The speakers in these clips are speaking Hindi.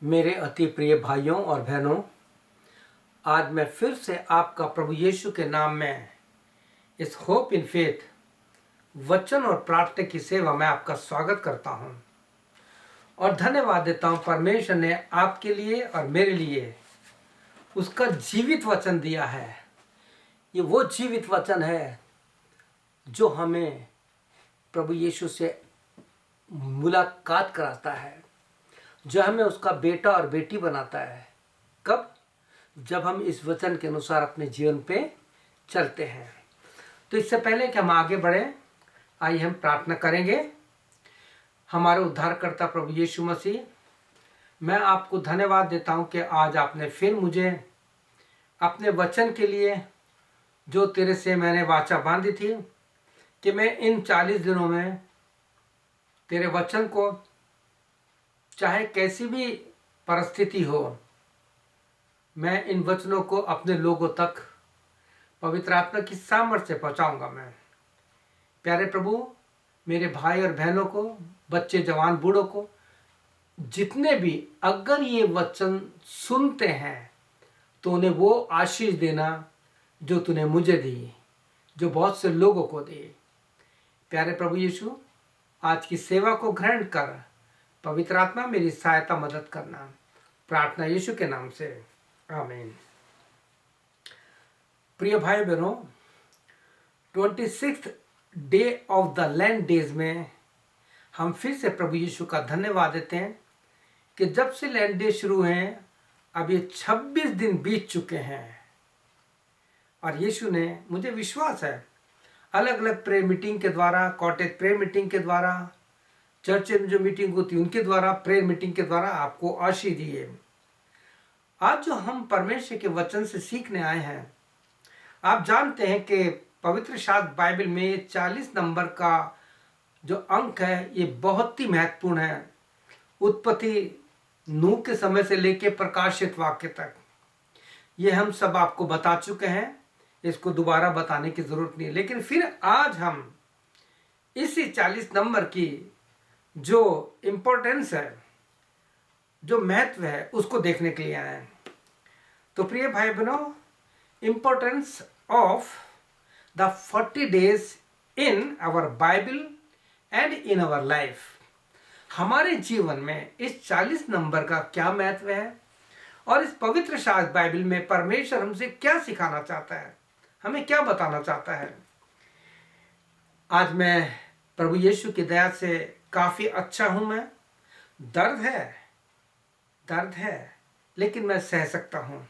मेरे अति प्रिय भाइयों और बहनों, आज मैं फिर से आपका प्रभु यीशु के नाम में इस होप इन फेथ वचन और प्रार्थना की सेवा में आपका स्वागत करता हूं और धन्यवाद देता हूं। परमेश्वर ने आपके लिए और मेरे लिए उसका जीवित वचन दिया है। ये वो जीवित वचन है जो हमें प्रभु यीशु से मुलाकात कराता है, जो हमें उसका बेटा और बेटी बनाता है। कब? जब हम इस वचन के अनुसार अपने जीवन पे चलते हैं। तो इससे पहले कि हम आगे बढ़ें, आइए हम प्रार्थना करेंगे। हमारे उद्धारकर्ता प्रभु यीशु मसीह, मैं आपको धन्यवाद देता हूं कि आज आपने फिर मुझे अपने वचन के लिए, जो तेरे से मैंने वाचा बांधी थी कि मैं इन 40 दिनों में तेरे वचन को, चाहे कैसी भी परिस्थिति हो, मैं इन वचनों को अपने लोगों तक पवित्र आत्मा की सामर्थ्य से पहुंचाऊंगा। मैं प्यारे प्रभु, मेरे भाई और बहनों को, बच्चे, जवान, बूढ़ों को, जितने भी अगर ये वचन सुनते हैं तो उन्हें वो आशीष देना जो तूने मुझे दी, जो बहुत से लोगों को दी। प्यारे प्रभु यीशु, आज की सेवा को ग्रहण कर पवित्र आत्मा मेरी सहायता मदद करना। प्रार्थना यीशु के नाम से, आमीन। प्रिय भाई बहनों, 26th day of the land days में हम फिर से प्रभु यीशु का धन्यवाद देते हैं कि जब से लैंड डे शुरू हैं, अब ये 26 दिन बीत चुके हैं और यीशु ने, मुझे विश्वास है, अलग अलग प्रेयर मीटिंग के द्वारा, कॉटेज प्रेयर मीटिंग के द्वारा, चर्च में जो मीटिंग होती है उनके द्वारा, प्रेयर मीटिंग के द्वारा आपको आशीष दी है। आज जो हम परमेश्वर के वचन से सीखने आए हैं, आप जानते हैं कि पवित्र शास्त्र बाइबल में 40 नंबर का जो अंक है ये बहुत ही महत्वपूर्ण है। उत्पत्ति नूह के समय से लेकर प्रकाशित वाक्य तक ये हम सब आपको बता चुके हैं, इसको दोबारा बताने की जरूरत नहीं है। लेकिन फिर आज हम इसी 40 नंबर की जो इम्पोर्टेंस है, जो महत्व है, उसको देखने के लिए आए हैं। तो प्रिय भाई बहनों, importance of the 40 days in our Bible and in our life. हमारे जीवन में इस 40 नंबर का क्या महत्व है और इस पवित्र शास्त्र बाइबल में परमेश्वर हमसे क्या सिखाना चाहता है, हमें क्या बताना चाहता है। आज मैं प्रभु यीशु की दया से काफी अच्छा हूं। मैं दर्द है लेकिन मैं सह सकता हूं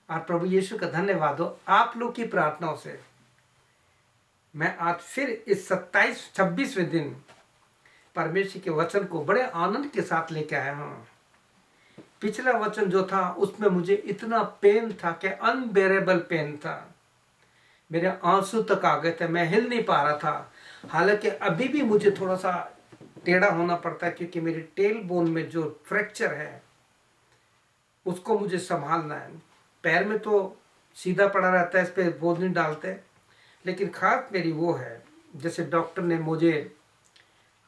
और प्रभु यीशु का धन्यवाद हो, आप लोग की प्रार्थनाओं से मैं आज फिर इस 26वें दिन परमेश्वर के वचन को बड़े आनंद के साथ लेके आया हूं। पिछला वचन जो था उसमें मुझे इतना पेन था कि अनबेरेबल पेन था, मेरे आंसू तक आ गए थे, मैं हिल नहीं पा रहा था। हालांकि अभी भी मुझे थोड़ा सा टेढ़ा होना पड़ता है क्योंकि मेरी टेल बोन में जो फ्रैक्चर है उसको मुझे संभालना है। पैर में तो सीधा पड़ा रहता है, इस पर बोझ नहीं डालते, लेकिन खास मेरी वो है, जैसे डॉक्टर ने मुझे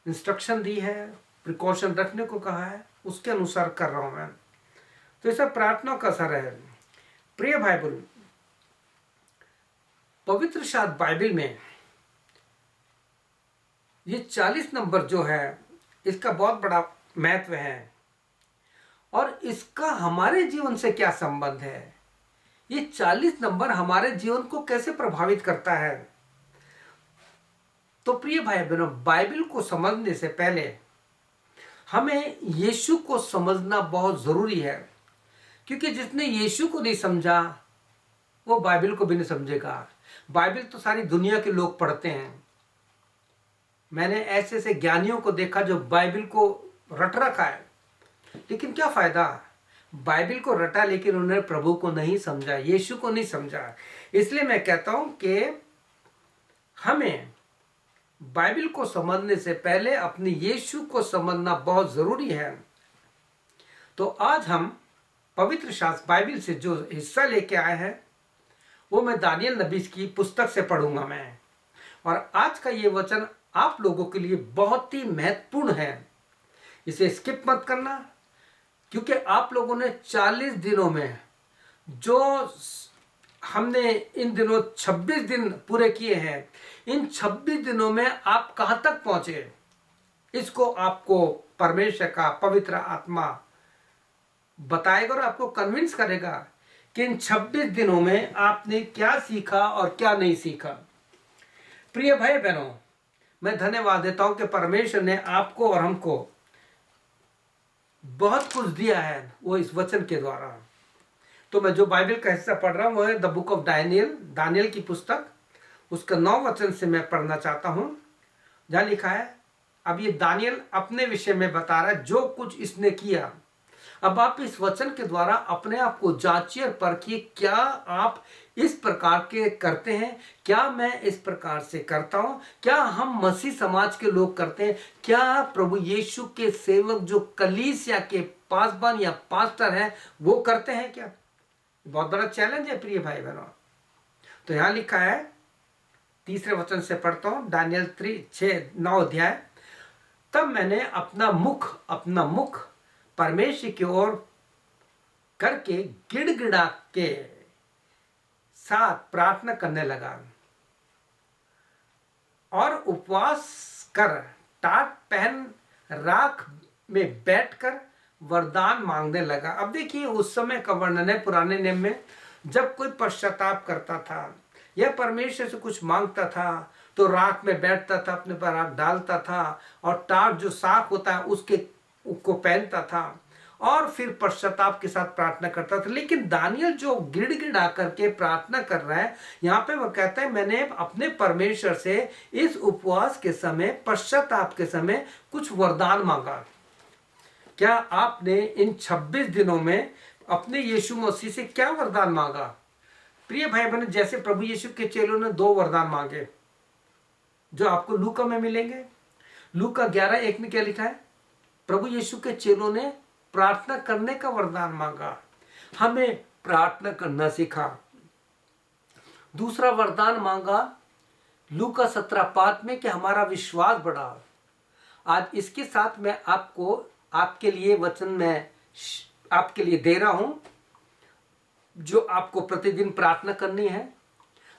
इंस्ट्रक्शन दी है, प्रिकॉशन रखने को कहा है, उसके अनुसार कर रहा हूं मैं। तो ये सब प्रार्थना का असर है। प्रिय बाइबल, पवित्र शास्त्र बाइबल में ये 40 नंबर जो है इसका बहुत बड़ा महत्व है और इसका हमारे जीवन से क्या संबंध है, ये 40 नंबर हमारे जीवन को कैसे प्रभावित करता है। तो प्रिय भाई बहनों, बाइबल को समझने से पहले हमें यीशु को समझना बहुत जरूरी है, क्योंकि जिसने यीशु को नहीं समझा वो बाइबल को भी नहीं समझेगा। बाइबल तो सारी दुनिया के लोग पढ़ते हैं। मैंने ऐसे ऐसे ज्ञानियों को देखा जो बाइबल को रट रखा है, लेकिन क्या फायदा, बाइबल को रटा लेकिन उन्होंने प्रभु को नहीं समझा, यीशु को नहीं समझा। इसलिए मैं कहता हूं कि हमें बाइबल को समझने से पहले अपने यीशु को समझना बहुत जरूरी है। तो आज हम पवित्र शास्त्र बाइबल से जो हिस्सा लेके आए हैं वो मैं दानियल नबी की पुस्तक से पढ़ूंगा मैं, और आज का ये वचन आप लोगों के लिए बहुत ही महत्वपूर्ण है। इसे स्किप मत करना, क्योंकि आप लोगों ने 40 दिनों में जो हमने इन दिनों 26 दिन पूरे किए हैं, इन 26 दिनों में आप कहां तक पहुंचे, इसको आपको परमेश्वर का पवित्र आत्मा बताएगा और आपको कन्विंस करेगा कि इन 26 दिनों में आपने क्या सीखा और क्या नहीं सीखा। प्रिय भाई बहनों, मैं धन्यवाद देता हूं कि परमेश्वर ने आपको और हमको बहुत कुछ दिया है, वो इस वचन के द्वारा। तो मैं जो बाइबल का हिस्सा पढ़ रहा हूं वो है द बुक ऑफ दानियल, दानियल की पुस्तक, उसका 9 वचन से मैं पढ़ना चाहता हूं। जहां लिखा है, अब ये दानियल अपने विषय में बता रहा है जो कुछ इसने किया। अब आप इस वचन के द्वारा अपने आप को जांचिए और परखिए, क्या आप इस प्रकार के करते हैं, क्या मैं इस प्रकार से करता हूं, क्या हम मसीह समाज के लोग करते हैं, क्या प्रभु यीशु के सेवक जो कलीसिया के पासबान या पास्टर हैं वो करते हैं क्या। बहुत बड़ा चैलेंज है प्रिय भाई बहनों। तो यहां लिखा है, तीसरे वचन से पढ़ता हूं, दानियल 6-9 अध्याय। तब मैंने अपना मुख परमेश्वर की ओर करके गिड़गिड़ा के साथ प्रार्थना करने लगा और उपवास कर टाट पहन राख में बैठकर वरदान मांगने लगा। अब देखिए, उस समय का वर्णन है पुराने नियम में, जब कोई पश्चाताप करता था या परमेश्वर से कुछ मांगता था तो राख में बैठता था, अपने पर राख डालता था और टाट जो साख होता है उसको पहनता था और फिर पश्चाताप के साथ प्रार्थना करता था। लेकिन दानियल जो गिड़गिड़ा करके प्रार्थना कर रहा है, यहाँ पे वो कहता है, मैंने अपने परमेश्वर से इस उपवास के समय, पश्चाताप के समय कुछ वरदान मांगा। क्या आपने इन 26 दिनों में अपने यीशु मसीह से क्या वरदान मांगा। प्रिय भाई बहन, जैसे प्रभु यीशु के चेलों ने 2 वरदान मांगे जो आपको लूका में मिलेंगे। लूका 11:1 में क्या लिखा है, प्रभु यीशु के चेलों ने प्रार्थना करने का वरदान मांगा, हमें प्रार्थना करना सीखा। दूसरा वरदान मांगा लूका 17:5 में कि हमारा विश्वास बढ़ा। आज इसके साथ मैं आपको आपके लिए वचन में आपके लिए दे रहा हूं जो आपको प्रतिदिन प्रार्थना करनी है।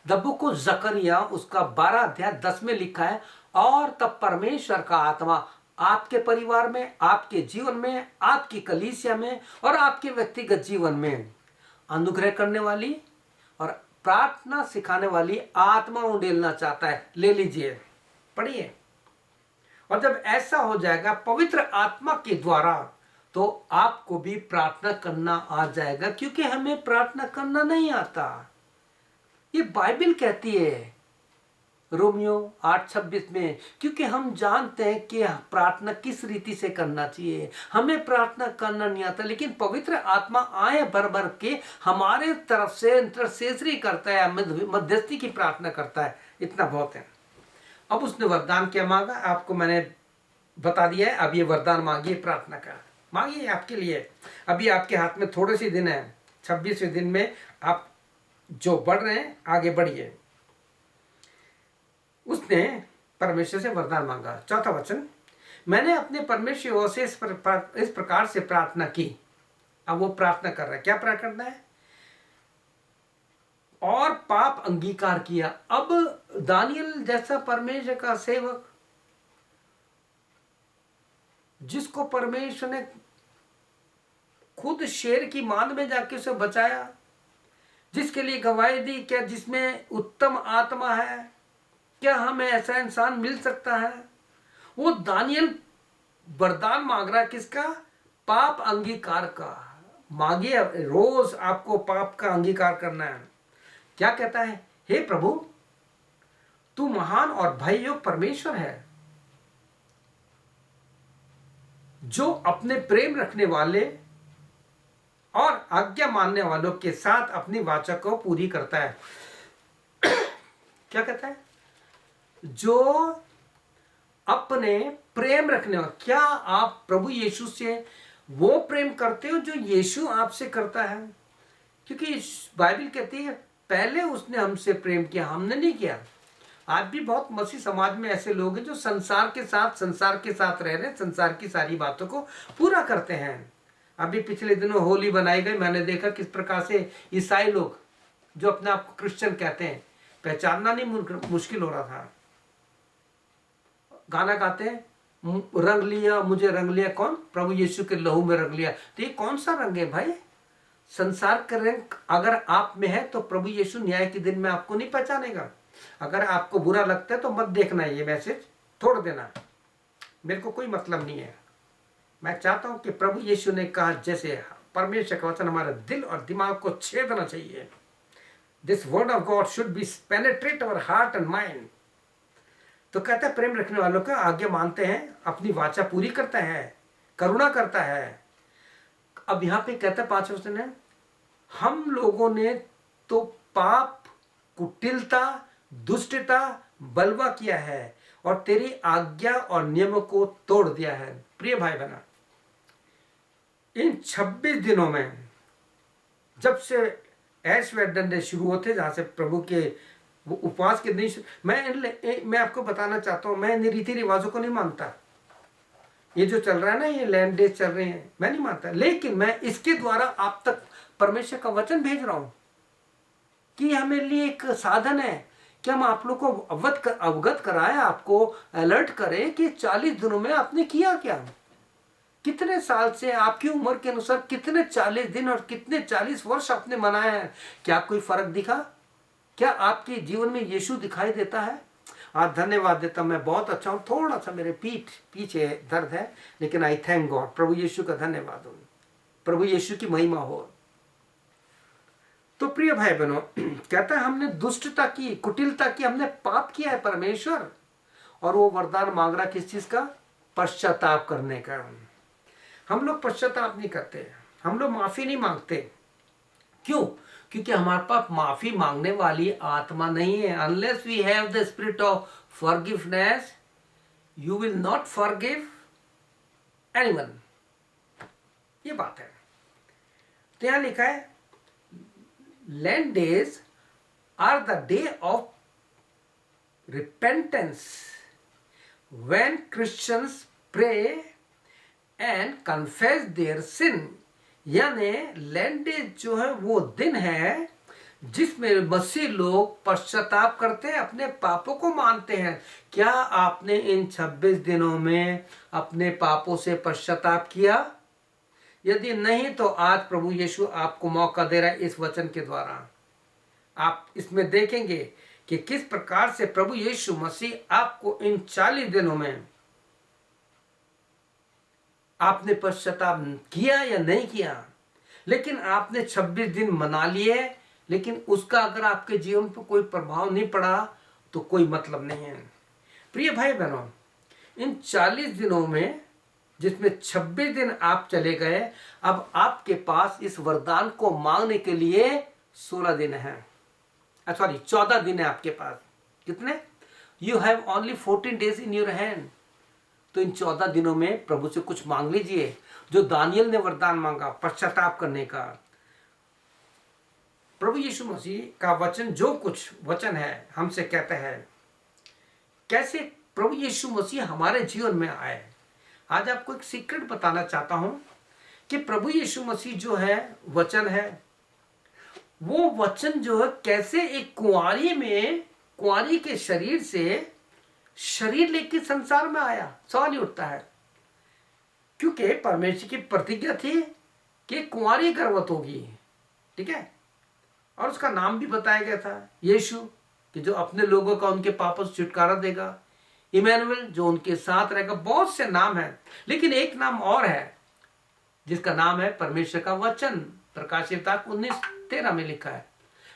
द बुक ऑफ जकरिया उसका 12:10 में लिखा है, और तब परमेश्वर का आत्मा आपके परिवार में, आपके जीवन में, आपकी कलीसिया में और आपके व्यक्तिगत जीवन में अनुग्रह करने वाली और प्रार्थना सिखाने वाली आत्मा उंडेलना चाहता है। ले लीजिए, पढ़िए। और जब ऐसा हो जाएगा पवित्र आत्मा के द्वारा, तो आपको भी प्रार्थना करना आ जाएगा, क्योंकि हमें प्रार्थना करना नहीं आता। ये बाइबल कहती है रोमियो 8:26 में, क्योंकि हम जानते हैं कि प्रार्थना किस रीति से करना चाहिए। हमें प्रार्थना करना नहीं आता, लेकिन पवित्र आत्मा आए भर भर के हमारे तरफ से इंटरसेसरी करता है, मध्यस्थी की प्रार्थना करता है। इतना बहुत है। अब उसने वरदान क्या मांगा, आपको मैंने बता दिया है। अब ये वरदान मांगिए, प्रार्थना का मांगिए आपके लिए। अभी आपके हाथ में थोड़े से दिन है, 26वें दिन में आप जो बढ़ रहे हैं आगे बढ़िए। उसने परमेश्वर से वरदान मांगा। चौथा वचन, मैंने अपने परमेश्वर से इस प्रकार से प्रार्थना की। अब वो प्रार्थना कर रहा है, क्या प्रार्थना करना है, और पाप अंगीकार किया। अब दानियल जैसा परमेश्वर का सेवक, जिसको परमेश्वर ने खुद शेर की मांद में जाके उसे बचाया, जिसके लिए गवाही दी, क्या जिसमें उत्तम आत्मा है, क्या हमें ऐसा इंसान मिल सकता है। वो दानियल वरदान मांग रहा है, किसका, पाप अंगीकार का। मांगिए, रोज आपको पाप का अंगीकार करना है। क्या कहता है, हे प्रभु तू महान और भययोग परमेश्वर है, जो अपने प्रेम रखने वाले और आज्ञा मानने वालों के साथ अपनी वाचा को पूरी करता है। क्या कहता है, जो अपने प्रेम रखने वाले। क्या आप प्रभु यीशु से वो प्रेम करते हो जो यीशु आपसे करता है। क्योंकि बाइबल कहती है पहले उसने हमसे प्रेम किया, हमने नहीं किया। आज भी बहुत मसीह समाज में ऐसे लोग हैं जो संसार के साथ रह रहे हैं, संसार की सारी बातों को पूरा करते हैं। अभी पिछले दिनों होली बनाई गई, मैंने देखा किस प्रकार से ईसाई लोग जो अपने आप को क्रिश्चियन कहते हैं, पहचानना नहीं मुश्किल हो रहा था। गाना गाते हैं, रंग लिया मुझे रंग लिया, कौन? प्रभु यीशु के लहू में रंग लिया। तो ये कौन सा रंग है भाई? संसार का रंग अगर आप में है तो प्रभु यीशु न्याय के दिन में आपको नहीं पहचानेगा। अगर आपको बुरा लगता है तो मत देखना, ये मैसेज छोड़ देना, मेरे को कोई मतलब नहीं है। मैं चाहता हूं कि प्रभु यीशु ने कहा जैसे परमेश्वर का वचन हमारे दिल और दिमाग को छेदना चाहिए। This word of God should be penetrate our heart and mind. तो कहता है प्रेम रखने वालों का आज्ञा मानते हैं, अपनी वाचा पूरी करता है, करुणा करता है। अब यहां पे कहता है 5 वचन है, हम लोगों ने तो पाप, कुटिलता, दुष्टता, बलवा किया है और तेरी आज्ञा और नियमों को तोड़ दिया है। प्रिय भाई बहन, इन 26 दिनों में जब से ऐश्वर्य शुरू होते, जहां से प्रभु के वो उपवास के दिन, मैं आपको बताना चाहता हूं, मैं इन रीति रिवाजों को नहीं मानता। ये जो चल रहा है ना, ये लैंड डेज चल रहे हैं, मैं नहीं मानता, लेकिन मैं इसके द्वारा आप तक परमेश्वर का वचन भेज रहा हूं कि हमारे लिए एक साधन है कि हम आप लोग को अवगत कराएं, आपको अलर्ट करें कि 40 दिनों में आपने किया क्या, कितने साल से आपकी उम्र के अनुसार कितने 40 दिन और कितने 40 वर्ष आपने मनाए हैं। क्या कोई फर्क दिखा? क्या आपके जीवन में यीशु दिखाई देता है? आज धन्यवाद देता, मैं बहुत अच्छा हूं, थोड़ा सा मेरे पीछे दर्द है, लेकिन आई थैंक गॉड, प्रभु यीशु का धन्यवाद हो, प्रभु यीशु की महिमा हो। तो प्रिय भाई बहनों, कहता है हमने दुष्टता की, कुटिलता की, हमने पाप किया है परमेश्वर, और वो वरदान मांग रहा किस चीज का? पश्चाताप करने का। हम लोग पश्चाताप नहीं करते, हम लोग माफी नहीं मांगते। क्यों? क्योंकि हमारे पास माफी मांगने वाली आत्मा नहीं है। Unless we have the spirit of forgiveness, you will not forgive anyone. ये बात है। तो यहां लिखा है lent days are the day of repentance when Christians pray and confess their sin. यानी लैंड डेज जो है वो दिन है जिसमें मसीह लोग पश्चाताप करते हैं, अपने पापों को मानते हैं। क्या आपने इन 26 दिनों में अपने पापों से पश्चाताप किया? यदि नहीं तो आज प्रभु यीशु आपको मौका दे रहा है इस वचन के द्वारा। आप इसमें देखेंगे कि किस प्रकार से प्रभु यीशु मसीह आपको इन 40 दिनों में आपने पश्चाताप किया या नहीं किया। लेकिन आपने 26 दिन मना लिए, लेकिन उसका अगर आपके जीवन पर कोई प्रभाव नहीं पड़ा तो कोई मतलब नहीं है। प्रिय भाई बहनों, इन 40 दिनों में जिसमें 26 दिन आप चले गए, अब आपके पास इस वरदान को मांगने के लिए 16 दिन है, सॉरी 14 दिन है आपके पास। कितने? You have only 14 days in your hand. तो इन 14 दिनों में प्रभु से कुछ मांग लीजिए, जो दानियल ने वरदान मांगा पश्चाताप करने का। प्रभु यीशु मसीह का वचन, जो कुछ वचन है हमसे कहता है, कैसे प्रभु यीशु मसीह हमारे जीवन में आए। आज आपको एक सीक्रेट बताना चाहता हूं कि प्रभु यीशु मसीह जो है वचन है, वो वचन जो है कैसे एक कुंवारी के शरीर से शरीर लेके संसार में आया। सवाल ही उठता है, क्योंकि परमेश्वर की प्रतिज्ञा थी कि कुंवारी गर्भवत होगी, ठीक है, और उसका नाम भी बताया गया था यीशु, कि जो अपने लोगों का उनके पापों से छुटकारा देगा। इमैनुअल, जो उनके साथ रहेगा। बहुत से नाम हैं, लेकिन एक नाम और है जिसका नाम है परमेश्वर का वचन। प्रकाशित 19:13 में लिखा है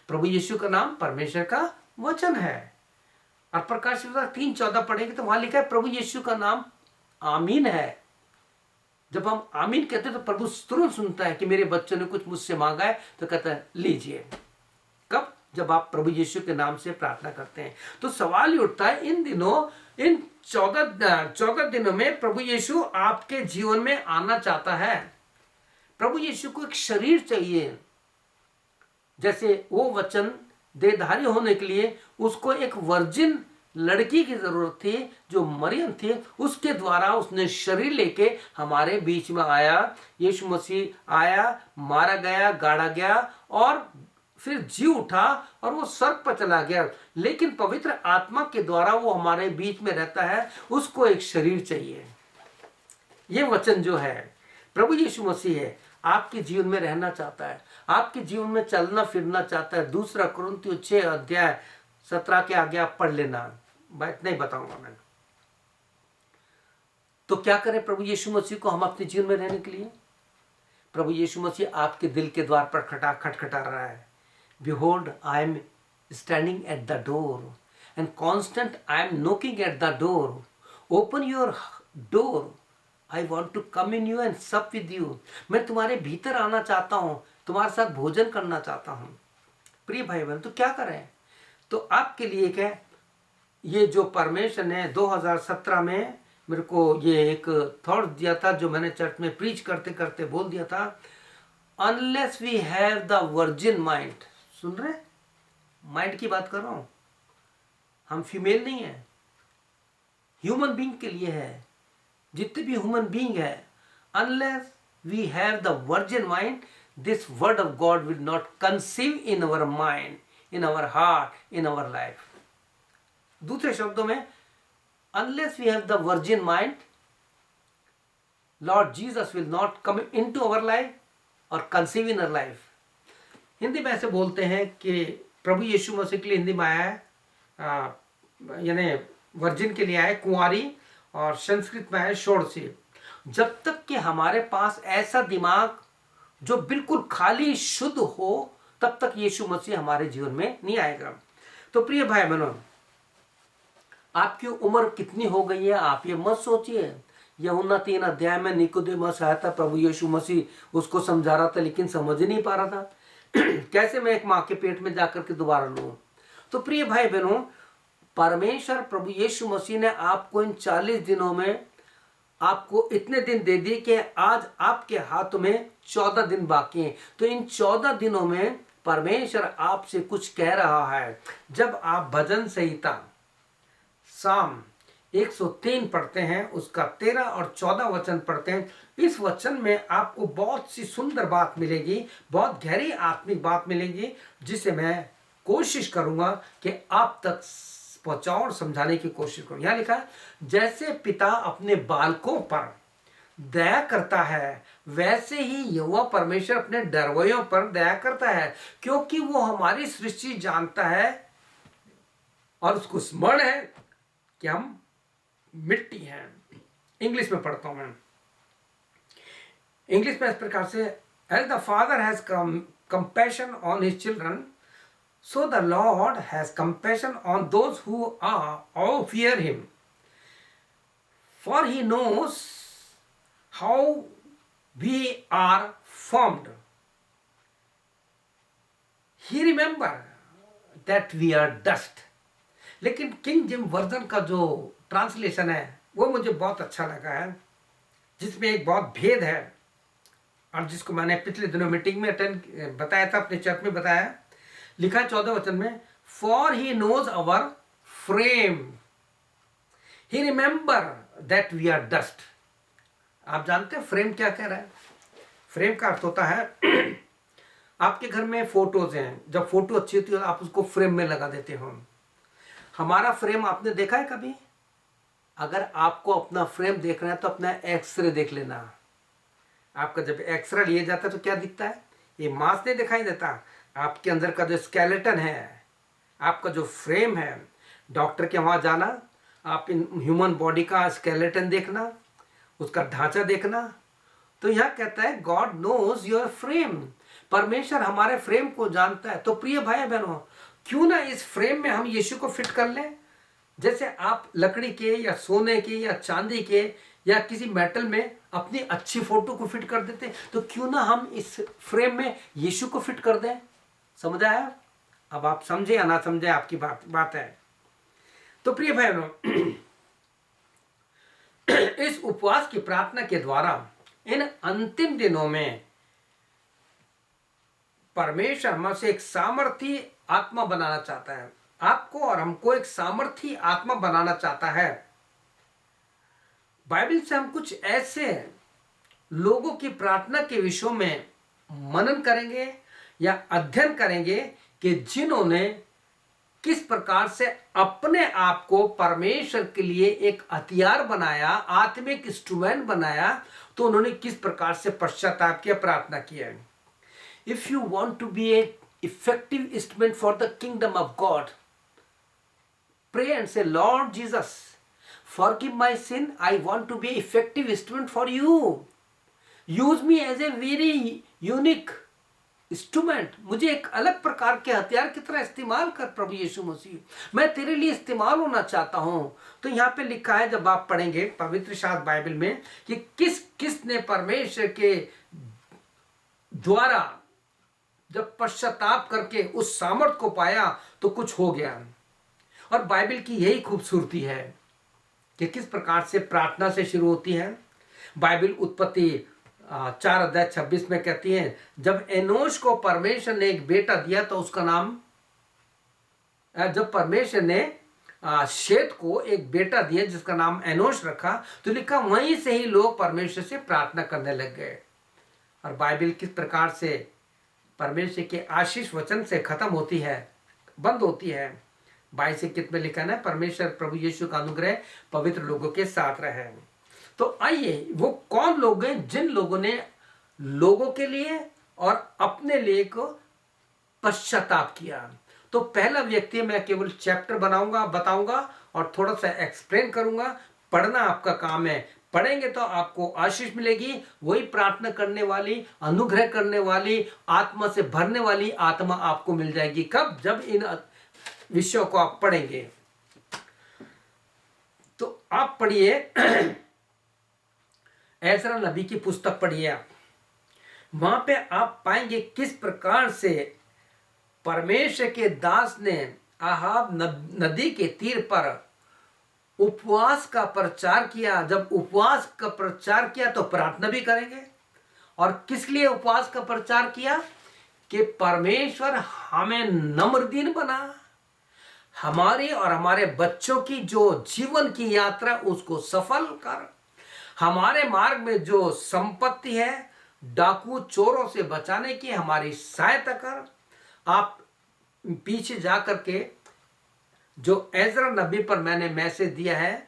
प्रभु यीशु का नाम परमेश्वर का वचन है। और प्रकाशित 3:14 पढ़ेंगे तो वहां लिखा है प्रभु यीशु का नाम आमीन है। जब हम आमीन कहते हैं तो प्रभु तुरंत सुनता है कि मेरे बच्चों ने कुछ मुझसे मांगा है, तो कहता है लीजिए। कब? जब आप प्रभु यीशु के नाम से प्रार्थना करते हैं। तो सवाल ही उठता है, इन दिनों, इन 14 दिनों में प्रभु यीशु आपके जीवन में आना चाहता है। प्रभु यीशु को एक शरीर चाहिए। जैसे वो वचन देहधारी होने के लिए उसको एक वर्जिन लड़की की जरूरत थी, जो मरियम थी, उसके द्वारा उसने शरीर लेके हमारे बीच में आया। यीशु मसीह आया, मारा गया, गाड़ा गया और फिर जी उठा और वो स्वर्ग पर चला गया। लेकिन पवित्र आत्मा के द्वारा वो हमारे बीच में रहता है, उसको एक शरीर चाहिए। ये वचन जो है प्रभु यीशु मसीह है, आपके जीवन में रहना चाहता है, आपके जीवन में चलना फिरना चाहता है। 2 कुरिन्थियों 6:17 के आगे आप पढ़ लेना, इतना ही बताऊंगा मैं। तो क्या करें प्रभु यीशु मसीह को हम अपने जीवन में रहने के लिए? प्रभु यीशु मसीह आपके दिल के द्वार पर खटखटा रहा है। Behold, I am standing at the door, and constant I am knocking at the door. Open your door. I want to come in you and sup with you. मैं तुम्हारे भीतर आना चाहता हूँ, तुम्हारे साथ भोजन करना चाहता हूँ। प्रिय भाई बहन, तो क्या करें? तो आपके लिए क्या, ये जो परमेश्वर ने 2017 में मेरे को ये एक थॉट दिया था, जो मैंने चर्च में प्रीच करते करते बोल दिया था, unless we have the virgin mind. सुन रहे, माइंड की बात कर रहा हूं, हम फीमेल नहीं है, ह्यूमन बीइंग के लिए है, जितने भी ह्यूमन बीइंग है। Unless we have the virgin mind, this word of God will not conceive in our mind, in our heart, in our life. दूसरे शब्दों में, unless we have the virgin mind, Lord Jesus will not come into our life और conceive in our life. Hindi में ऐसे बोलते हैं कि प्रभु यीशु मसीह के लिए हिंदी में आया है, यानी वर्जिन के लिए आया है कुंवारी, और संस्कृत में है षोडशी। जब तक कि हमारे पास ऐसा दिमाग जो बिल्कुल खाली शुद्ध हो, तब तक यीशु मसीह हमारे जीवन में नहीं आएगा। तो प्रिय भाई बहनों, आपकी उम्र कितनी हो गई है आप ये मत सोचिए। यूहन्ना 3 अध्याय में निकोदेमस आया था, प्रभु यीशु मसीह उसको समझा रहा था, लेकिन समझ नहीं पा रहा था कैसे मैं एक माँ के पेट में जाकर के दोबारा लूं। तो प्रिय भाई बहनों, परमेश्वर प्रभु यीशु मसीह ने आपको इन 40 दिनों में आपको इतने दिन दे दिए कि आज आपके हाथ में 14 दिन बाकी हैं। तो इन 14 दिनों में परमेश्वर आपसे कुछ कह रहा है। जब आप भजन संहिता साम 103 पढ़ते हैं, उसका 13 और 14 वचन पढ़ते हैं, इस वचन में आपको बहुत सी सुंदर बात मिलेगी, बहुत गहरी आत्मिक बात मिलेगी, जिसे मैं कोशिश करूंगा कि आप तक पहुंचाऊं और समझाने की कोशिश करूं। यहां लिखा है, जैसे पिता अपने बालकों पर दया करता है, वैसे ही यहोवा परमेश्वर अपने डरवैयों पर दया करता है, क्योंकि वो हमारी सृष्टि जानता है और उसको स्मरण है कि हम मिट्टी है। इंग्लिश में पढ़ता हूं मैं। इंग्लिश में इस प्रकार से, as the father has compassion on his children, so the Lord has compassion on those who are all fear him, for he knows how we are formed, he remember that we are dust. लेकिन किंग जिम वर्जन का जो ट्रांसलेशन है वो मुझे बहुत अच्छा लगा है, जिसमें एक बहुत भेद है, और जिसको मैंने पिछले दिनों मीटिंग में अटेंड बताया था, अपने चर्च में बताया। लिखा है 14 वचन में, for he knows our frame, he remember that we are dust. आप जानते हैं फ्रेम क्या कह रहा है? फ्रेम का अर्थ होता है आपके घर में फोटोज हैं, जब फोटो अच्छी होती है आप उसको फ्रेम में लगा देते हो। हमारा फ्रेम आपने देखा है कभी? अगर आपको अपना फ्रेम देखना है तो अपना एक्सरे देख लेना। आपका जब एक्सरे लिया जाता है तो क्या दिखता है? ये मांस नहीं दिखाई देता, आपके अंदर का जो स्केलेटन है, आपका जो फ्रेम है। डॉक्टर के वहाँ जाना, आप इन ह्यूमन बॉडी का स्केलेटन देखना, उसका ढांचा देखना। तो यह कहता है गॉड नोज योर फ्रेम, परमेश्वर हमारे फ्रेम को जानता है। तो प्रिय भाई बहनों, क्यों ना इस फ्रेम में हम यीशु को फिट कर लें। जैसे आप लकड़ी के या सोने के या चांदी के या किसी मेटल में अपनी अच्छी फोटो को फिट कर देते, तो क्यों ना हम इस फ्रेम में यीशु को फिट कर दें। समझ आया? अब आप समझे या ना समझे, आपकी बात है। तो प्रिय भाइयों, इस उपवास की प्रार्थना के द्वारा इन अंतिम दिनों में परमेश्वर हमसे एक सामर्थी आत्मा बनाना चाहता है। आपको और हमको एक सामर्थी आत्मा बनाना चाहता है। बाइबल से हम कुछ ऐसे लोगों की प्रार्थना के विषयों में मनन करेंगे या अध्ययन करेंगे कि जिन्होंने किस प्रकार से अपने आप को परमेश्वर के लिए एक हथियार बनाया, आत्मिक इंस्ट्रूमेंट बनाया, तो उन्होंने किस प्रकार से पश्चाताप किया, प्रार्थना किया। If you want to be a effective instrument for the kingdom of God, pray and say, Lord Jesus, forgive my sin. I want to be an effective instrument for you. Use me as a very unique instrument. मुझे एक अलग प्रकार के हथियार की तरह इस्तेमाल कर प्रभु यीशु मसीह, मैं तेरे लिए इस्तेमाल होना चाहता हूं। तो यहाँ पे लिखा है, जब आप पढ़ेंगे पवित्र शास्त्र बाइबल में, कि किसने परमेश्वर के द्वारा जब पश्चाताप करके उस सामर्थ को पाया तो कुछ हो गया। और बाइबल की यही खूबसूरती है कि किस प्रकार से प्रार्थना से शुरू होती है। बाइबल उत्पत्ति 4:26 में कहती है, जब एनोश को परमेश्वर ने एक बेटा दिया तो उसका नाम, जब परमेश्वर ने शेत को एक बेटा दिया जिसका नाम एनोश रखा, तो लिखा वहीं से ही लोग परमेश्वर से प्रार्थना करने लग गए। और बाइबल किस प्रकार से परमेश्वर के आशीष वचन से खत्म होती है, बंद होती है। 22:21 में लिखा है, परमेश्वर प्रभु यीशु का अनुग्रह पवित्र लोगों के साथ रहे। तो आइए, वो कौन लोग हैं जिन लोगों ने लोगों के लिए और अपने लिए को पश्चाताप किया। तो पहला व्यक्ति, मैं केवल चैप्टर बताऊंगा और थोड़ा सा एक्सप्लेन करूंगा। पढ़ना आपका काम है, पढ़ेंगे तो आपको आशीष मिलेगी। वही प्रार्थना करने वाली, अनुग्रह करने वाली, आत्मा से भरने वाली आत्मा आपको मिल जाएगी। कब? जब इन विषयों को आप पढ़ेंगे। तो आप पढ़िए एजरा नबी की पुस्तक पढ़िए आप, वहां पे आप पाएंगे किस प्रकार से परमेश्वर के दास ने आहाब नदी के तीर पर उपवास का प्रचार किया। जब उपवास का प्रचार किया तो प्रार्थना भी करेंगे। और किस लिए उपवास का प्रचार किया? कि परमेश्वर हमें नम्रदीन बना, हमारे और हमारे बच्चों की जो जीवन की यात्रा उसको सफल कर, हमारे मार्ग में जो संपत्ति है डाकू चोरों से बचाने की हमारी सहायता कर। आप पीछे जाकर के जो एजरा नबी पर मैंने मैसेज दिया है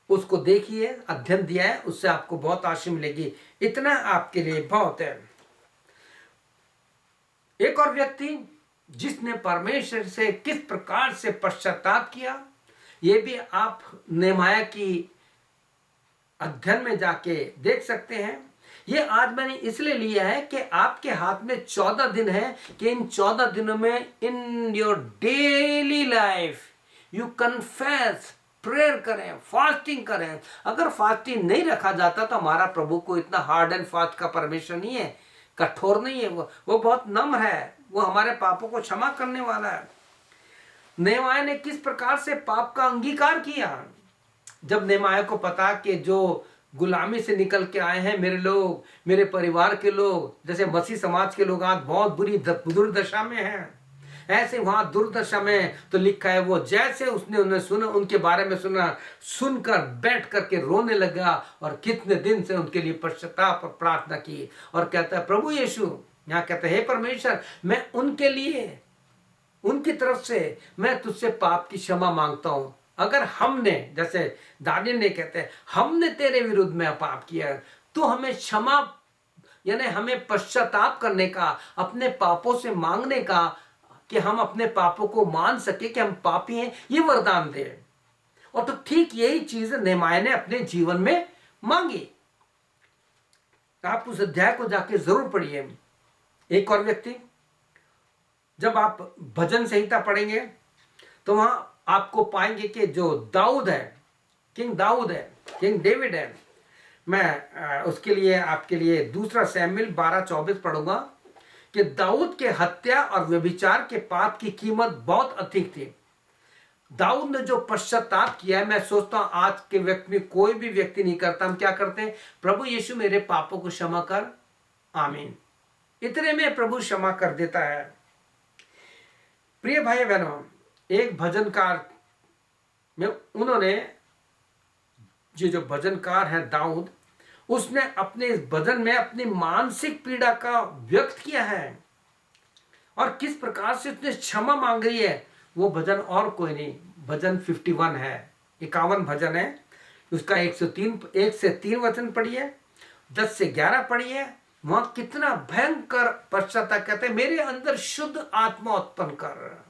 उसको देखिए, अध्ययन दिया है, उससे आपको बहुत आशीष मिलेगी। इतना आपके लिए बहुत है। एक और व्यक्ति जिसने परमेश्वर से किस प्रकार से पश्चाताप किया, ये भी आप नेहमाया की अध्ययन में जाके देख सकते हैं। ये आज मैंने इसलिए लिया है कि आपके हाथ में 14 दिन है कि इन 14 दिनों में in your daily life you confess, prayer करें, फास्टिंग करें। अगर फास्टिंग नहीं रखा जाता तो हमारा प्रभु को इतना हार्ड एंड फास्ट का परमेश्वर नहीं है, कठोर नहीं है, वो बहुत नम्र है, वो हमारे पापों को क्षमा करने वाला है। नेहमाया ने किस प्रकार से पाप का अंगीकार किया। जब नेहमाया को पता कि जो गुलामी से निकल के आए हैं मेरे लोग, मेरे परिवार के लोग, जैसे मसीह समाज के लोग आज बहुत बुरी दुर्दशा में हैं, ऐसे वहां दुर्दशा में तो लिखा है वो जैसे उसने उन्हें सुना, उनके बारे में सुनकर बैठ करके रोने लगा और कितने दिन से उनके लिए पश्चाताप और प्रार्थना की। और कहता है प्रभु यीशु, यहाँ कहता है हे परमेश्वर, मैं उनके लिए, उनकी तरफ से मैं तुझसे पाप की क्षमा मांगता हूं। अगर हमने, जैसे दानियल ने कहते हैं, हमने तेरे विरुद्ध में पाप किया तो हमें क्षमा, यानी हमें पश्चाताप करने का, अपने पापों से मांगने का, कि हम अपने पापों को मान सके कि हम पापी हैं, ये वरदान दे। और तो ठीक यही चीज नेहमाया ने अपने जीवन में मांगी। आप उस अध्याय को जाके जरूर पढ़िए। एक और व्यक्ति, जब आप भजन संहिता पढ़ेंगे तो वहां आपको पाएंगे कि जो दाऊद है, किंग दाऊद है, किंग डेविड है। मैं उसके लिए आपके लिए 2 शमूएल 12:24 पढ़ूंगा कि दाऊद के हत्या और व्यभिचार के पाप की कीमत बहुत अधिक थी। दाऊद ने जो पश्चाताप किया है, मैं सोचता हूं आज के व्यक्ति में कोई भी व्यक्ति नहीं करता। हम क्या करते हैं? प्रभु यीशु मेरे पापों को क्षमा कर, आमीन, इतने में प्रभु क्षमा कर देता है। प्रिय भाई बहनों, एक भजनकार में उन्होंने, ये जो भजनकार है दाऊद, उसने अपने इस भजन में अपनी मानसिक पीड़ा का व्यक्त किया है और किस प्रकार से उसने क्षमा मांग रही है। वो भजन और कोई नहीं, भजन 51 है, 51 भजन है। उसका 1 से 3 वचन पढ़िए, 10 से 11 पढ़िए। वहां कितना भयंकर पश्चाताप कहते हैं, मेरे अंदर शुद्ध आत्मा उत्पन्न कर,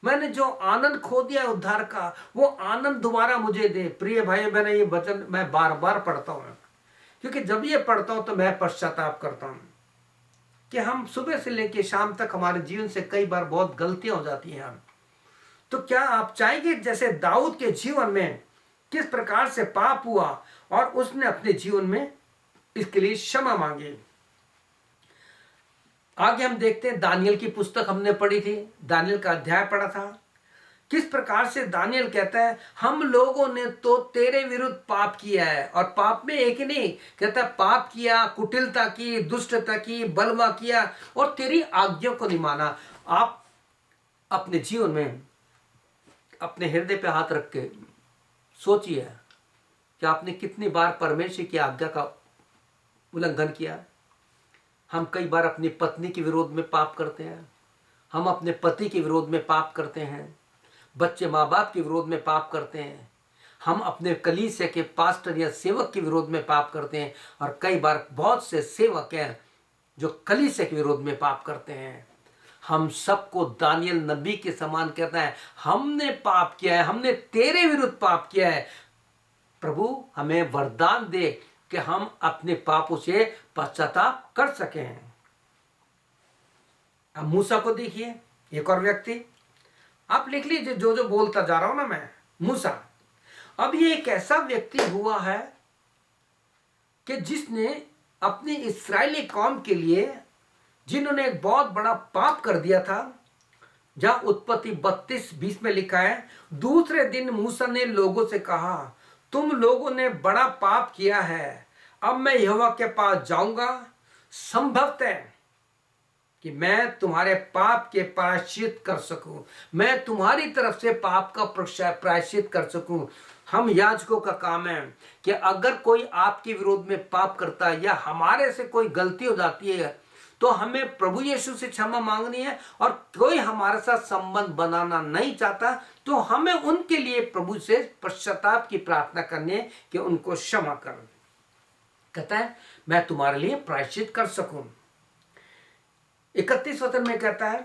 मैंने जो आनंद खो दिया उद्धार का, वो आनंद दोबारा मुझे दे। प्रिय भाई बहन, ये वचन मैं बार बार पढ़ता हूं, क्योंकि जब ये पढ़ता हूं तो मैं पश्चाताप करता हूं कि हम सुबह से लेकर शाम तक हमारे जीवन से कई बार बहुत गलतियां हो जाती हैं। तो क्या आप चाहेंगे जैसे दाऊद के जीवन में किस प्रकार से पाप हुआ और उसने अपने जीवन में इसके लिए क्षमा मांगी। आगे हम देखते हैं, दानियल की पुस्तक हमने पढ़ी थी, दानियल का अध्याय पढ़ा था। किस प्रकार से दानियल कहता है, हम लोगों ने तो तेरे विरुद्ध पाप किया है, और पाप में एक ही नहीं, कहता है पाप किया, कुटिलता की, दुष्टता की, बलवा किया और तेरी आज्ञा को नहीं माना। आप अपने जीवन में अपने हृदय पे हाथ रख के सोचिए कि आपने कितनी बार परमेश्वर की आज्ञा का उल्लंघन किया। हम कई बार अपनी पत्नी के विरोध में पाप करते हैं, हम अपने पति के विरोध में पाप करते हैं, बच्चे माँ बाप के विरोध में पाप करते हैं, हम अपने कलीसिया के पास्टर या सेवक के विरोध में पाप करते हैं, और कई बार बहुत से सेवक हैं जो कलीसिया के विरोध में पाप करते हैं। हम सबको दानियल नबी के समान कहता है, हमने पाप किया है, हमने तेरे विरुद्ध पाप किया है। प्रभु हमें वरदान दे कि हम अपने पापों से पश्चाताप कर सकें। अब मूसा को देखिए, एक और व्यक्ति, आप लिख लीजिए जो जो बोलता जा रहा हूं ना मैं, मूसा। अब ये एक ऐसा व्यक्ति हुआ है कि जिसने अपनी इस्राएली कौम के लिए, जिन्होंने एक बहुत बड़ा पाप कर दिया था, जहां उत्पत्ति 32:20 में लिखा है, दूसरे दिन मूसा ने लोगों से कहा, तुम लोगों ने बड़ा पाप किया है, अब मैं यहोवा के पास जाऊंगा, संभवतः है कि मैं तुम्हारे पाप के प्रायश्चित कर सकूं, मैं तुम्हारी तरफ से पाप का प्रायश्चित कर सकूं। हम याजकों का काम है कि अगर कोई आपके विरोध में पाप करता है या हमारे से कोई गलती हो जाती है तो हमें प्रभु यीशु से क्षमा मांगनी है, और कोई हमारे साथ संबंध बनाना नहीं चाहता तो हमें उनके लिए प्रभु से पश्चाताप की प्रार्थना करनी है कि उनको क्षमा कर। कहता है मैं तुम्हारे लिए प्रायश्चित कर सकूं। 31 वचन में कहता है,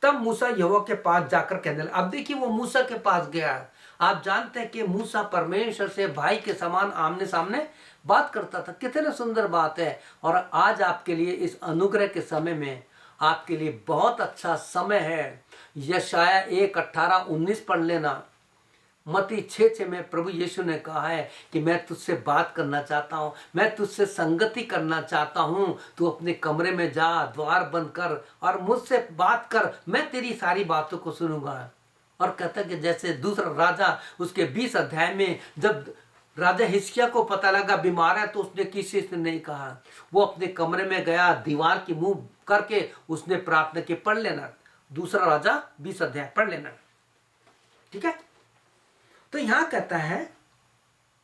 तब मूसा यहोवा के पास जाकर कहने लगा। अब देखिए वो मूसा के पास गया। आप जानते हैं कि मूसा परमेश्वर से भाई के समान आमने सामने बात करता था। कितने सुंदर बात है। और आज आपके लिए इस अनुग्रह के समय में आपके लिए बहुत अच्छा समय है। यशाया 1:18-19 पढ़ लेना। मत्ती 6:6 में प्रभु यीशु ने कहा है कि मैं तुझसे बात करना चाहता हूँ, मैं तुझसे संगति करना चाहता हूँ। तू अपने कमरे में जा, द्वार बंद कर और मुझसे बात कर, मैं तेरी सारी बातों को सुनूंगा। और कहता है कि जैसे दूसरा राजा, उसके 20 अध्याय में, जब राजा हिजकिय्याह को पता लगा बीमार है तो उसने किसी से नहीं कहा, वो अपने कमरे में गया, दीवार की मुंह करके उसने प्रार्थना की। पढ़ लेना, दूसरा राजा 20 अध्याय पढ़ लेना, ठीक है। तो यहां कहता है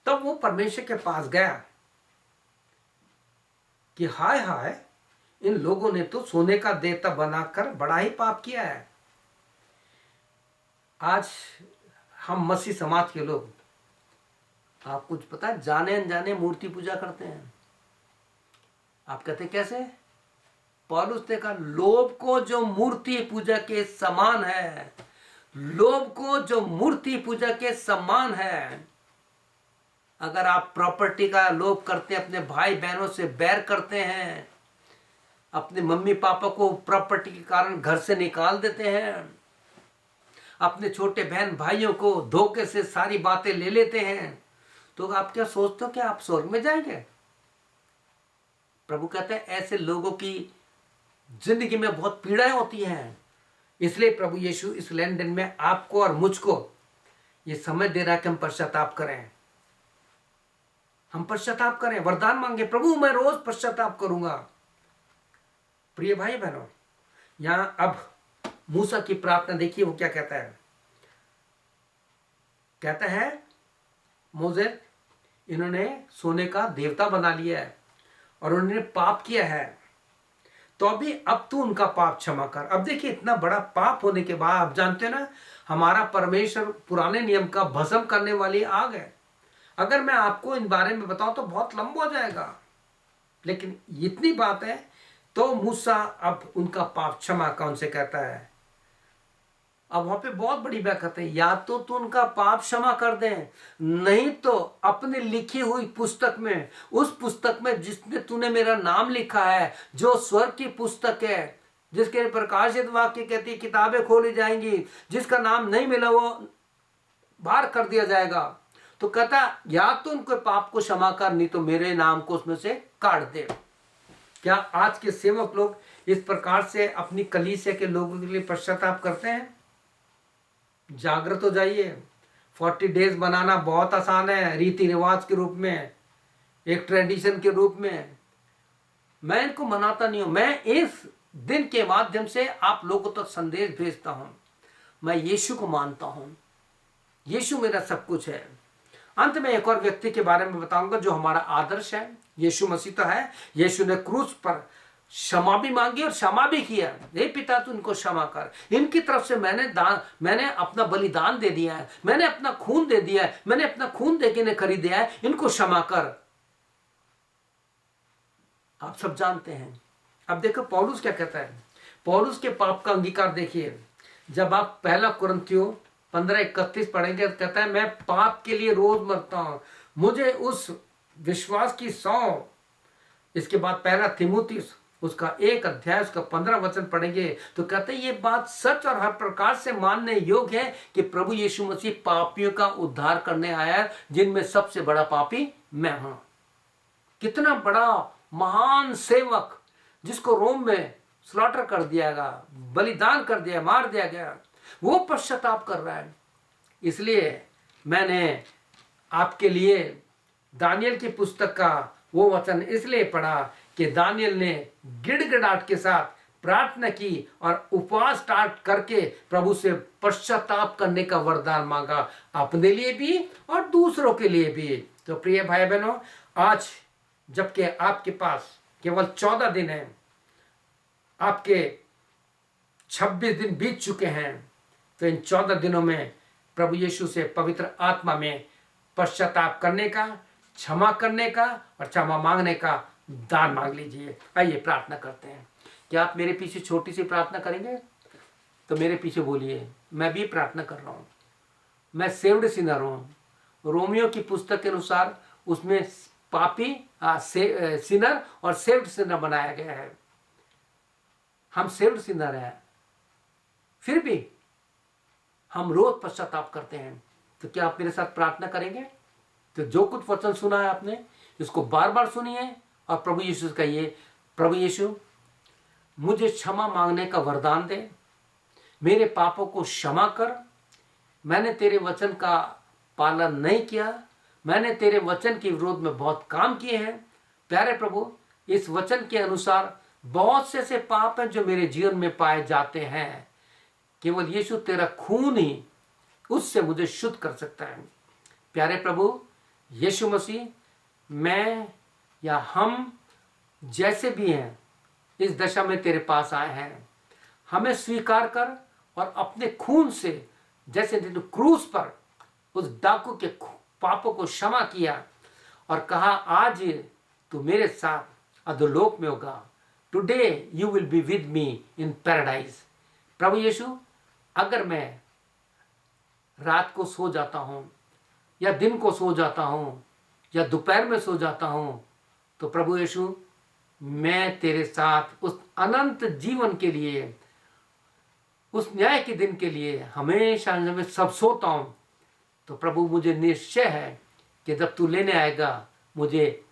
तब वो परमेश्वर के पास गया कि हाय हाय, इन लोगों ने तो सोने का देवता बनाकर बड़ा ही पाप किया है। आज हम मसीह समाज के लोग, आप कुछ पता है, जाने अनजाने मूर्ति पूजा करते हैं। आप कहते कैसे? पौलुस ने कहा लोभ को जो मूर्ति पूजा के समान है, लोभ को जो मूर्ति पूजा के समान है। अगर आप प्रॉपर्टी का लोभ करते हैं, अपने भाई बहनों से बैर करते हैं, अपने मम्मी पापा को प्रॉपर्टी के कारण घर से निकाल देते हैं, अपने छोटे बहन भाइयों को धोखे से सारी बातें ले लेते हैं, तो आप क्या सोचते हो कि आप स्वर्ग में जाएंगे? प्रभु कहते हैं ऐसे लोगों की जिंदगी में बहुत पीड़ाएं होती हैं। इसलिए प्रभु यीशु इस लेन देन में आपको और मुझको ये समझ दे रहा है कि हम पश्चाताप करें, हम पश्चाताप करें, वरदान मांगे, प्रभु मैं रोज पश्चाताप करूंगा। प्रिय भाई बहनों, यहां अब मूसा की प्रार्थना देखिए, वो क्या कहता है। कहता है मोजेस इन्होंने सोने का देवता बना लिया है और उन्होंने पाप किया है, तो अभी अब तू उनका पाप क्षमा कर। अब देखिए इतना बड़ा पाप होने के बाद, आप जानते हो ना, हमारा परमेश्वर पुराने नियम का भस्म करने वाली आग है। अगर मैं आपको इन बारे में बताऊं तो बहुत लंबा हो जाएगा, लेकिन इतनी बात है। तो मूसा अब उनका पाप क्षमा का उनसे कहता है। अब वहां पे बहुत बड़ी बात कहते हैं, या तो तू उनका पाप क्षमा कर दे, नहीं तो अपनी लिखी हुई पुस्तक में, उस पुस्तक में जिसने तूने मेरा नाम लिखा है, जो स्वर्ग की पुस्तक है, जिसके प्रकाशित वाक्य कहती किताबें खोली जाएंगी, जिसका नाम नहीं मिला वो बाहर कर दिया जाएगा। तो कहता या तो उनके पाप को क्षमा कर, नहीं तो मेरे नाम को उसमें से काट दे। क्या आज के सेवक लोग इस प्रकार से अपनी कलीसिया के लोगों के लिए पश्चाताप करते हैं? जागृत हो जाइए। 40 डेज बनाना बहुत आसान है, रीति रिवाज के रूप में, एक ट्रेडिशन के रूप में। मैं इनको मनाता नहीं हूं, मैं इस दिन के माध्यम से आप लोगों तक संदेश भेजता हूं। मैं यीशु को मानता हूं, यीशु मेरा सब कुछ है। अंत में एक और व्यक्ति के बारे में बताऊंगा जो हमारा आदर्श है। यीशु मसीह तो है, यीशु ने क्रूस पर क्षमा भी मांगी और क्षमा भी किया। हे पिता तू इनको क्षमा कर, इनकी तरफ से मैंने अपना बलिदान दे दिया है, मैंने अपना खून दे दिया है, मैंने अपना खून देके इन्हें खरीदा है, इनको क्षमा कर। आप सब जानते हैं। अब देखो पौलुस क्या कहता है। पौलुस के पाप का अंगीकार देखिए, जब आप पहला कुरिन्थियों 15:31 पढ़ेंगे तो कहता है मैं पाप के लिए रोज मरता हूं, मुझे उस विश्वास की सौं। इसके बाद पहला तीमुथियुस उसका 1 अध्याय उसका 15 वचन पढ़ेंगे तो कहते हैं ये बात सच और हर प्रकार से मानने योग्य है कि प्रभु यीशु मसीह पापियों का उद्धार करने आया है, जिनमें सबसे बड़ा पापी मैं हूं। कितना बड़ा महान सेवक, जिसको रोम में स्लॉटर कर दिया गया, बलिदान कर दिया, मार दिया गया, वो पश्चाताप कर रहा है। इसलिए मैंने आपके लिए दानियल की पुस्तक का वो वचन इसलिए पढ़ा कि दानियल ने गिड़गिड़ाहट के साथ प्रार्थना की और उपवास स्टार्ट करके प्रभु से पश्चाताप करने का वरदान मांगा, अपने लिए भी और दूसरों के लिए भी। तो प्रिय भाई बहनों, आज जबकि आपके पास केवल 14 दिन है, आपके 26 दिन बीत चुके हैं, तो इन 14 दिनों में प्रभु यीशु से पवित्र आत्मा में पश्चाताप करने का, क्षमा करने का और क्षमा मांगने का दान मांग लीजिए। आइए प्रार्थना करते हैं। क्या आप मेरे पीछे छोटी सी प्रार्थना करेंगे? तो मेरे पीछे बोलिए, मैं भी प्रार्थना कर रहा हूँ। मैं सेव्ड सिनर हूँ। रोमियो की पुस्तक के अनुसार उसमें पापी सिनर और सेव्ड सिनर बनाया गया है। हम सेव्ड सिनर हैं, फिर भी हम रोज पश्चाताप करते हैं। तो क्या आप मेरे साथ प्रार्थना करेंगे? तो जो कुछ वचन सुना है आपने, इसको बार बार सुनिए और प्रभु यीशु से कहिए, प्रभु यीशु मुझे क्षमा मांगने का वरदान दे, मेरे पापों को क्षमा कर। मैंने तेरे वचन का पालन नहीं किया, मैंने तेरे वचन के विरोध में बहुत काम किए हैं। प्यारे प्रभु, इस वचन के अनुसार बहुत से ऐसे पाप हैं जो मेरे जीवन में पाए जाते हैं। केवल यीशु तेरा खून ही उससे मुझे शुद्ध कर सकता है। प्यारे प्रभु यीशु मसीह, मैं या हम जैसे भी हैं इस दशा में तेरे पास आए हैं, हमें स्वीकार कर और अपने खून से, जैसे क्रूस पर उस डाकू के पापों को क्षमा किया और कहा आज तू मेरे साथ अधोलोक में होगा, today you will be with me in paradise. प्रभु यीशु, अगर मैं रात को सो जाता हूँ या दिन को सो जाता हूँ या दोपहर में सो जाता हूँ, तो प्रभु यीशु मैं तेरे साथ उस अनंत जीवन के लिए, उस न्याय के दिन के लिए हमेशा में सब सोता हूँ। तो प्रभु मुझे निश्चय है कि जब तू लेने आएगा मुझे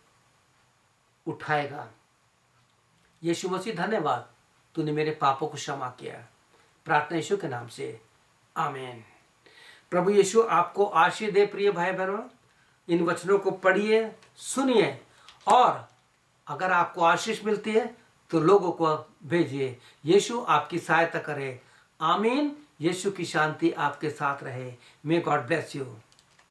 उठाएगा। यीशु मसीह धन्यवाद, तूने मेरे पापों को क्षमा किया। प्रार्थना यीशु के नाम से, आमीन। प्रभु यीशु आपको आशीष दे। प्रिय भाई बहनों, इन वचनों को पढ़िए, सुनिए और अगर आपको आशीष मिलती है तो लोगों को भेजिए। यीशु आपकी सहायता करे। आमीन। यीशु की शांति आपके साथ रहे। May God bless you.